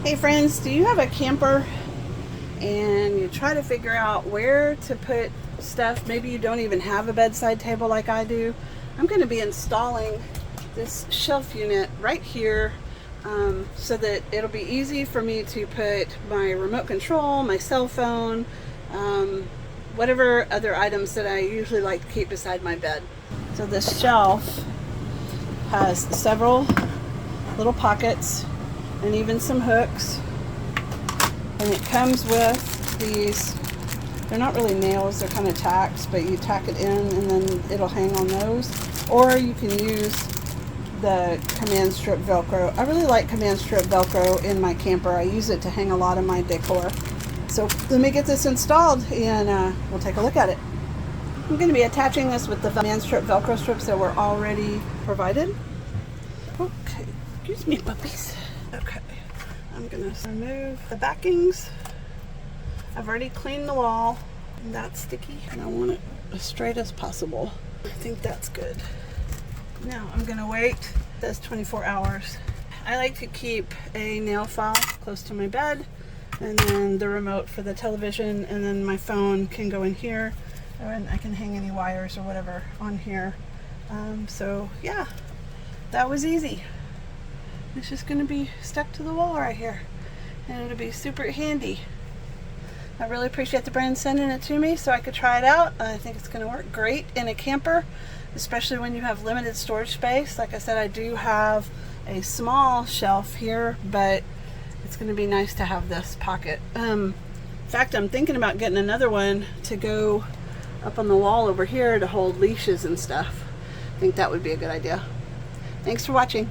Hey friends, do you have a camper and you try to figure out where to put stuff? Maybe you don't even have a bedside table like I do. I'm going to be installing this shelf unit right here so that it'll be easy for me to put my remote control, my cell phone, whatever other items that I usually like to keep beside my bed. So this shelf has several little pockets and even some hooks, and it comes with these, they're not really nails, they're kind of tacks, but you tack it in and then it'll hang on those, or you can use the command strip velcro. I really like command strip velcro in my camper. I use it to hang a lot of my decor. So let me get this installed and we'll take a look at it. I'm going to be attaching this with the command strip velcro strips that were already provided. Okay, excuse me puppies. Okay, I'm going to remove the backings. I've already cleaned the wall, and that's sticky, and I want it as straight as possible. I think that's good. Now I'm going to wait. It says 24 hours. I like to keep a nail file close to my bed, and then the remote for the television, and then my phone can go in here, and I can hang any wires or whatever on here. So yeah, that was easy. It's just going to be stuck to the wall right here, and it'll be super handy. I really appreciate the brand sending it to me so I could try it out. I think it's going to work great in a camper, especially when you have limited storage space. Like I said, I do have a small shelf here, but it's going to be nice to have this pocket. In fact, I'm thinking about getting another one to go up on the wall over here to hold leashes and stuff. I think that would be a good idea. Thanks for watching.